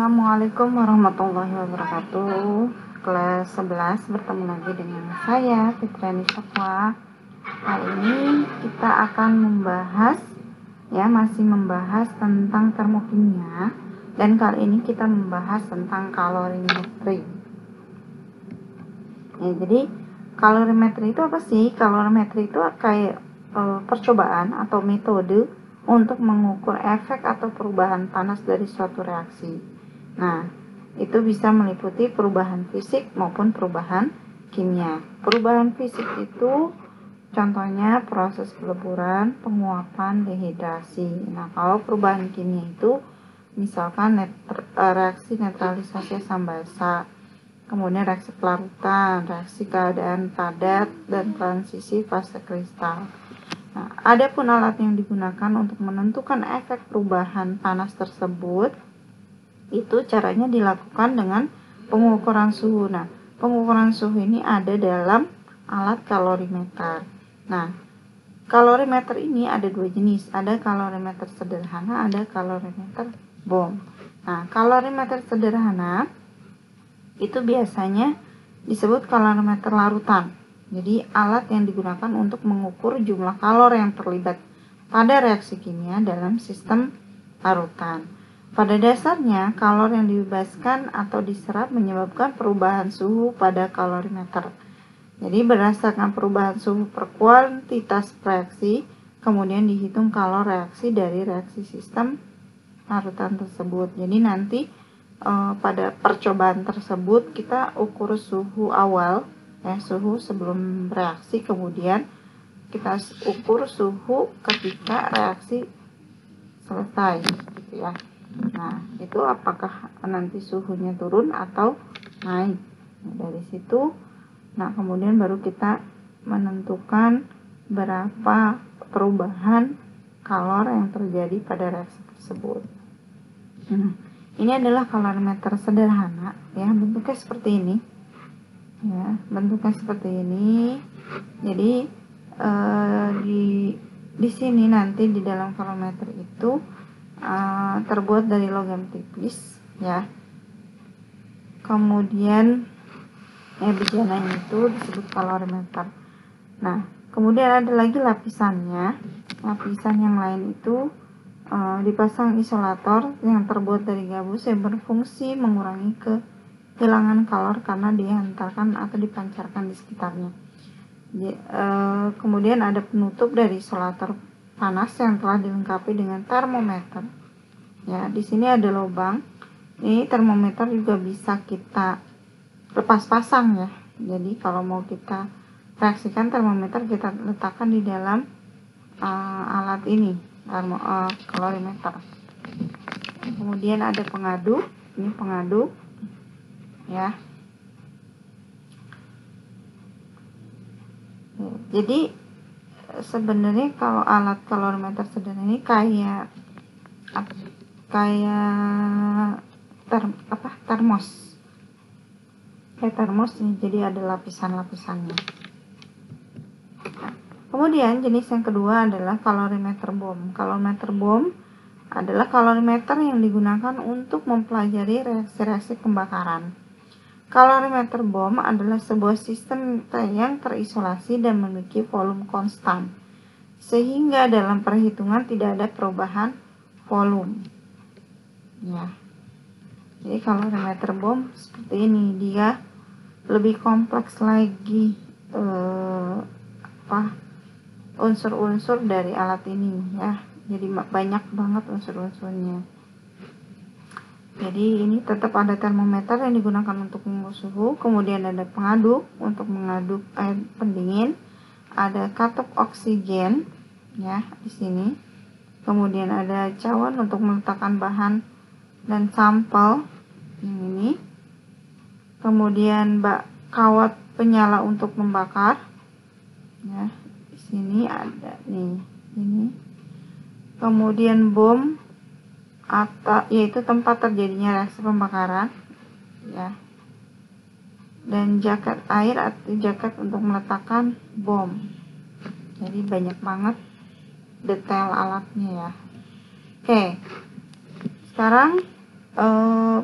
Assalamualaikum warahmatullahi wabarakatuh. Kelas 11 bertemu lagi dengan saya Fitriani Syakwa. Kali ini kita akan masih membahas tentang termokimia, dan kali ini kita membahas tentang kalorimetri. Jadi kalorimetri itu apa sih? Kalorimetri itu kayak percobaan atau metode untuk mengukur efek atau perubahan panas dari suatu reaksi. Nah, itu bisa meliputi perubahan fisik maupun perubahan kimia. Perubahan fisik itu contohnya proses peleburan, penguapan, dehidrasi. Nah, kalau perubahan kimia itu misalkan reaksi netralisasi asam basa, kemudian reaksi pelarutan, reaksi keadaan padat, dan transisi fase kristal. Nah, ada pun alat yang digunakan untuk menentukan efek perubahan panas tersebut, itu caranya dilakukan dengan pengukuran suhu. Nah, pengukuran suhu ini ada dalam alat kalorimeter. Nah, kalorimeter ini ada dua jenis, ada kalorimeter sederhana, ada kalorimeter bom. Nah, kalorimeter sederhana itu biasanya disebut kalorimeter larutan. Jadi alat yang digunakan untuk mengukur jumlah kalor yang terlibat pada reaksi kimia dalam sistem larutan. Pada dasarnya, kalor yang dibebaskan atau diserap menyebabkan perubahan suhu pada kalorimeter. Jadi berdasarkan perubahan suhu per kuantitas reaksi, kemudian dihitung kalor reaksi dari reaksi sistem larutan tersebut. Jadi nanti pada percobaan tersebut kita ukur suhu awal, suhu sebelum reaksi, kemudian kita ukur suhu ketika reaksi selesai, gitu ya. Nah, itu apakah nanti suhunya turun atau naik. Nah, dari situ, kemudian baru kita menentukan berapa perubahan kalor yang terjadi pada reaksi tersebut. Ini adalah kalorimeter sederhana, ya, bentuknya seperti ini. Ya, bentuknya seperti ini. Jadi di sini nanti di dalam kalorimeter itu terbuat dari logam tipis, ya. Kemudian bijananya itu disebut kalorimeter. Nah, kemudian ada lagi lapisannya. Lapisan yang lain itu dipasang isolator yang terbuat dari gabus yang berfungsi mengurangi kehilangan kalor karena dihantarkan atau dipancarkan di sekitarnya. Kemudian ada penutup dari isolator panas yang telah dilengkapi dengan termometer. Ya, di sini ada lubang. Ini termometer juga bisa kita lepas pasang, ya. Jadi kalau mau kita reaksikan termometer, kita letakkan di dalam alat ini, kalorimeter. Kemudian ada pengaduk. Ini pengaduk, ya. Jadi sebenarnya kalau alat kalorimeter sederhana ini kayak termos. Kayak termos nih, jadi ada lapisan-lapisannya. Kemudian jenis yang kedua adalah kalorimeter bom. Kalorimeter bom adalah kalorimeter yang digunakan untuk mempelajari reaksi-reaksi pembakaran. Kalorimeter bom adalah sebuah sistem yang terisolasi dan memiliki volume konstan, sehingga dalam perhitungan tidak ada perubahan volume. Ya. Jadi kalorimeter bom seperti ini, dia lebih kompleks lagi unsur-unsur dari alat ini, ya. Jadi banyak banget unsur-unsurnya. Jadi ini tetap ada termometer yang digunakan untuk mengukur suhu, kemudian ada pengaduk untuk mengaduk air pendingin, ada katup oksigen, ya, di sini. Kemudian ada cawan untuk meletakkan bahan dan sampel yang ini. Kemudian kawat penyala untuk membakar, ya. Di sini ada nih, ini. Kemudian bom yaitu tempat terjadinya reaksi pembakaran, ya. Dan jaket air atau jaket untuk meletakkan bom. Jadi banyak banget detail alatnya, ya. Oke, sekarang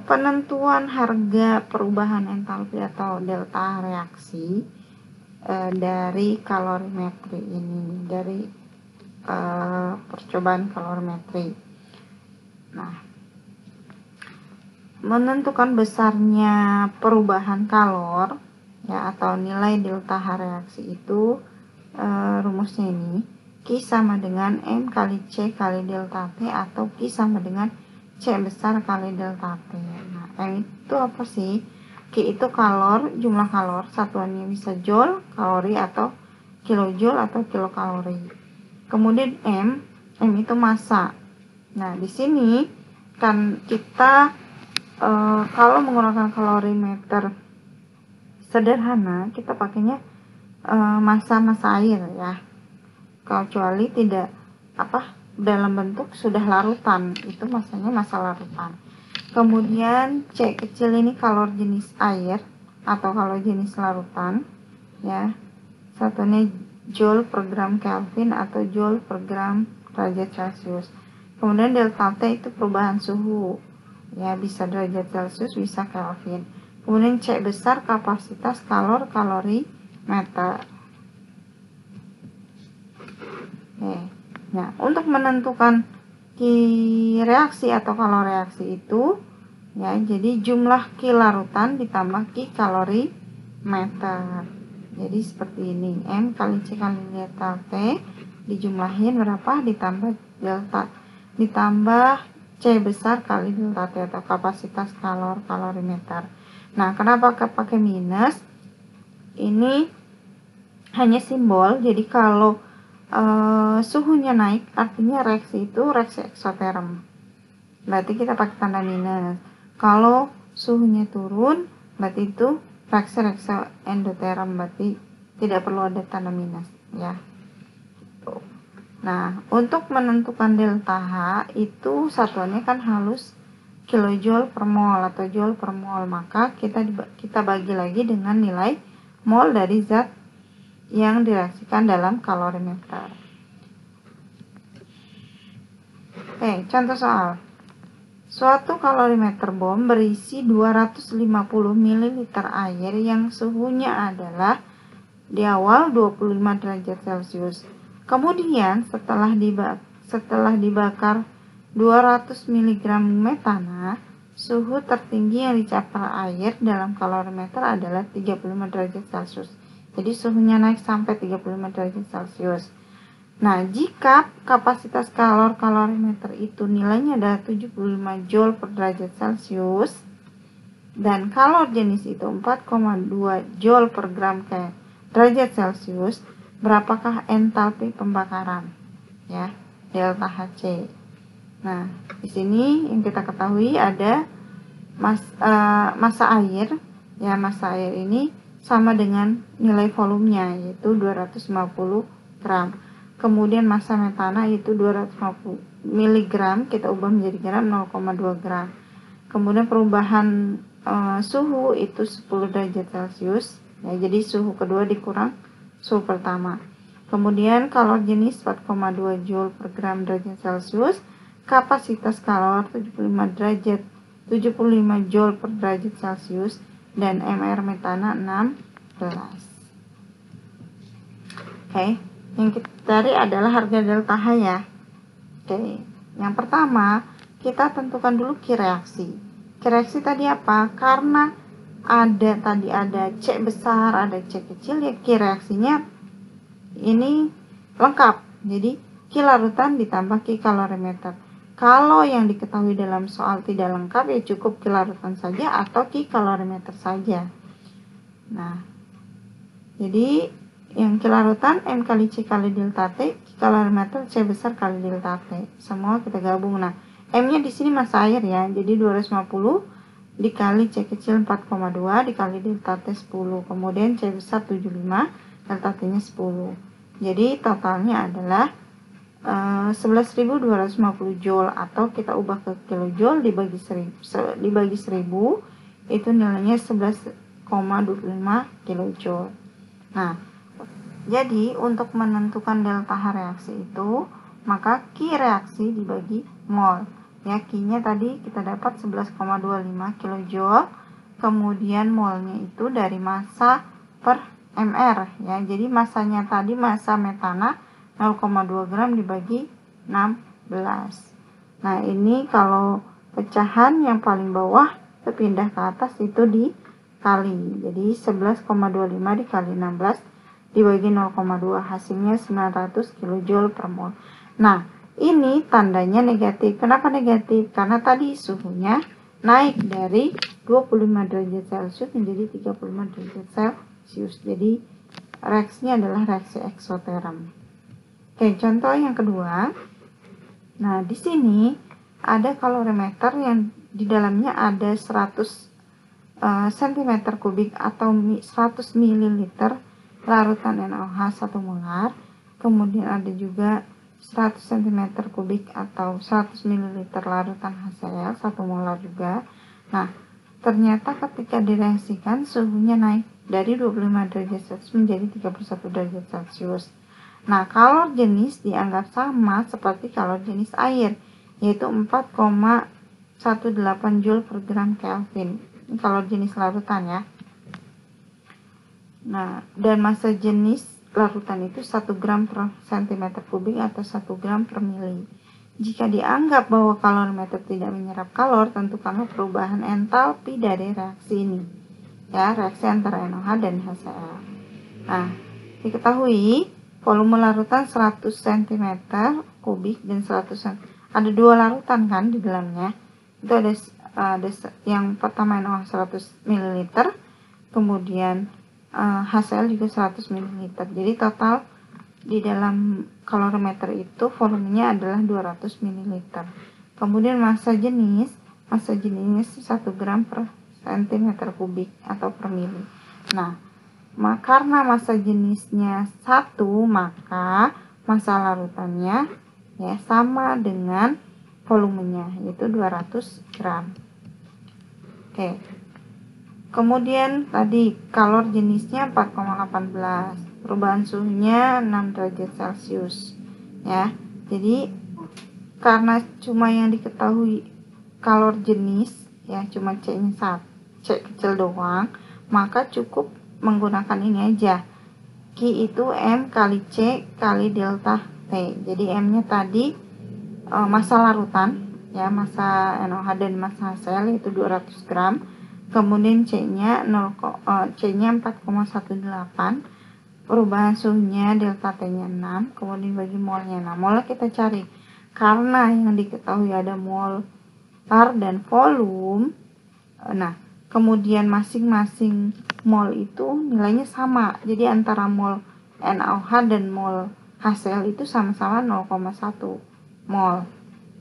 penentuan harga perubahan entalpi atau delta reaksi dari kalorimetri ini, dari percobaan kalorimetri. Nah, menentukan besarnya perubahan kalor ya atau nilai delta H reaksi itu rumusnya ini Q sama dengan M kali C kali delta T atau Q sama dengan C besar kali delta T. Nah, M itu apa sih? Q itu kalor, jumlah kalor, satuannya bisa joule, kalori atau kilojoule atau kilokalori. Kemudian M itu massa. Nah, di sini kan kita kalau menggunakan kalorimeter sederhana, kita pakainya massa air ya. Kecuali tidak dalam bentuk sudah larutan, itu massanya massa larutan. Kemudian C kecil ini kalor jenis air atau kalor jenis larutan ya. Satunya joule per gram Kelvin atau joule per gram derajat Celcius. Kemudian delta T itu perubahan suhu ya, bisa derajat Celcius bisa Kelvin. Kemudian C besar kapasitas kalor kalorimeter. Oke. Nah, untuk menentukan Q reaksi atau kalor reaksi itu ya, jadi jumlah Q larutan ditambah Q kalorimeter. Jadi seperti ini, M kali C kali delta T dijumlahin berapa, ditambah delta, ditambah C besar kali delta T atau kapasitas kalor kalorimeter. Nah, kenapa pakai minus? Ini hanya simbol. Jadi kalau suhunya naik, artinya reaksi itu reaksi eksoterm. Berarti kita pakai tanda minus. Kalau suhunya turun, berarti itu reaksi endoterm, berarti tidak perlu ada tanda minus ya. Nah, untuk menentukan delta H itu satuannya kan halus kilojoule per mol atau joule per mol, maka kita bagi lagi dengan nilai mol dari zat yang direaksikan dalam kalorimeter. Oke, contoh soal. Suatu kalorimeter bom berisi 250 ml air yang suhunya adalah di awal 25 derajat Celcius. Kemudian setelah dibakar 200 mg metana, suhu tertinggi yang dicapai air dalam kalorimeter adalah 35 derajat Celcius. Jadi suhunya naik sampai 35 derajat Celcius. Nah, jika kapasitas kalorimeter itu nilainya adalah 75 joule per derajat Celcius dan kalor jenis itu 4,2 joule per gram ke derajat Celcius, berapakah entalpi pembakaran? Ya, delta Hc. Nah, di sini yang kita ketahui ada massa air. Ya, massa air ini sama dengan nilai volumenya yaitu 250 gram. Kemudian massa metana itu 250 mg, kita ubah menjadi gram, 0,2 gram. Kemudian perubahan suhu itu 10 derajat Celcius ya, jadi suhu kedua dikurang suhu pertama. Kemudian kalor jenis 4,2 joule per gram derajat Celcius, kapasitas kalor 75 joule per derajat Celcius, dan MR metana 16. Oke, yang kita cari adalah harga delta H ya. Oke, yang pertama kita tentukan dulu Q reaksi. Q reaksi tadi apa? Karena tadi ada C besar, ada C kecil, ya Q reaksinya ini lengkap. Jadi Q larutan ditambah Q kalorimeter. Kalau yang diketahui dalam soal tidak lengkap, ya cukup Q larutan saja atau Q kalorimeter saja. Nah, jadi yang Q larutan M kali C kali delta T, Q kalorimeter C besar kali delta T. Semua kita gabung. Nah, M-nya di sini massa air ya. Jadi 250 dikali C kecil 4,2 dikali delta T 10. Kemudian C besar 75, delta T-nya 10. Jadi totalnya adalah 11.250 joule, atau kita ubah ke kilojoule dibagi 1000 itu nilainya 11,25 kilojoule. Nah, jadi untuk menentukan delta H reaksi itu, maka Q reaksi dibagi mol. Ya, Q-nya tadi kita dapat 11,25 kilojoule. Kemudian molnya itu dari massa per mr ya. Jadi masanya tadi, massa metana 0,2 gram dibagi 16. Nah, ini kalau pecahan yang paling bawah pindah ke atas itu dikali. Jadi 11,25 dikali 16 dibagi 0,2, hasilnya 900 kJ per mol. Nah, ini tandanya negatif. Kenapa negatif? Karena tadi suhunya naik dari 25 derajat Celcius menjadi 35 derajat Celcius. Jadi reaksinya adalah reaksi eksoterm. Oke, contoh yang kedua. Nah, di sini ada kalorimeter yang di dalamnya ada 100 cm kubik atau 100 ml larutan NaOH 1 molar. Kemudian ada juga 100 cm kubik atau 100 ml larutan HCl 1 molar juga. Nah, ternyata ketika direaksikan suhunya naik dari 25 derajat Celcius menjadi 31 derajat Celcius. Nah, kalor jenis dianggap sama seperti kalor jenis air, yaitu 4,18 Joule per gram Kelvin. Ini kalor jenis larutan ya. Nah, dan massa jenis larutan itu 1 gram per cm kubik atau 1 gram per mili. Jika dianggap bahwa kalorimeter tidak menyerap kalor, tentukanlah perubahan entalpi dari reaksi ini. Ya, reaksi antara NaOH dan HCl. Nah, diketahui volume larutan 100 cm kubik dan 100 cm. Ada dua larutan kan di dalamnya. Itu ada yang pertama NaOH 100 ml, kemudian HCl juga 100 ml. Jadi total di dalam kalorimeter itu volumenya adalah 200 ml. Kemudian massa jenis 1 gram per cm kubik atau per mili. Nah, karena massa jenisnya 1, maka massa larutannya ya sama dengan volumenya, yaitu 200 gram. Oke. Kemudian tadi kalor jenisnya 4,18, perubahan suhunya 6 derajat Celcius ya. Jadi karena cuma yang diketahui kalor jenis ya, cuma C-nya C kecil doang, maka cukup menggunakan ini aja. Q itu M kali C kali delta T. Jadi M-nya tadi massa larutan ya, massa NaOH dan massa HCl itu 200 gram. Kemudian C-nya 4,18, perubahan suhunya delta T-nya 6, kemudian bagi molnya. Nah, molnya kita cari. Karena yang diketahui ada molar dan volume. Nah, kemudian masing-masing mol itu nilainya sama. Jadi antara mol NaOH dan mol HCl itu sama-sama 0,1 mol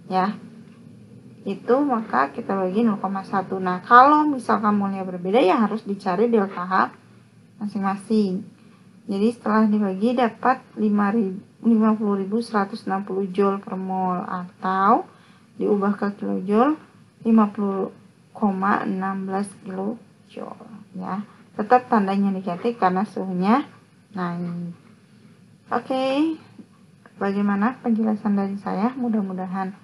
ya. Itu maka kita bagi 0,1. Nah, kalau misalkan molnya berbeda ya harus dicari delta H masing-masing. Jadi setelah dibagi dapat 50.160 Joule per mol, atau diubah ke kilojoule 50,16 kilojoule ya. Tetap tandanya negatif karena suhunya naik. Oke. Bagaimana penjelasan dari saya? Mudah-mudahan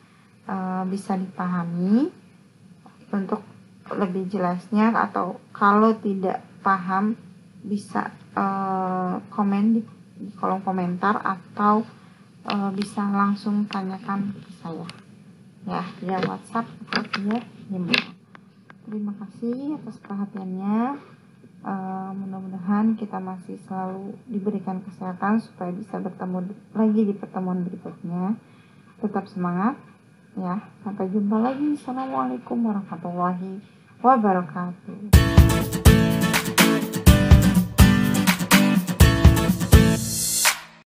bisa dipahami. Untuk lebih jelasnya atau kalau tidak paham bisa komen di kolom komentar atau bisa langsung tanyakan ke saya ya, via WhatsApp atau via email. Terima kasih atas perhatiannya. Mudah-mudahan kita masih selalu diberikan kesehatan supaya bisa bertemu lagi di pertemuan berikutnya. Tetap semangat ya, sampai jumpa lagi. Assalamualaikum warahmatullahi wabarakatuh.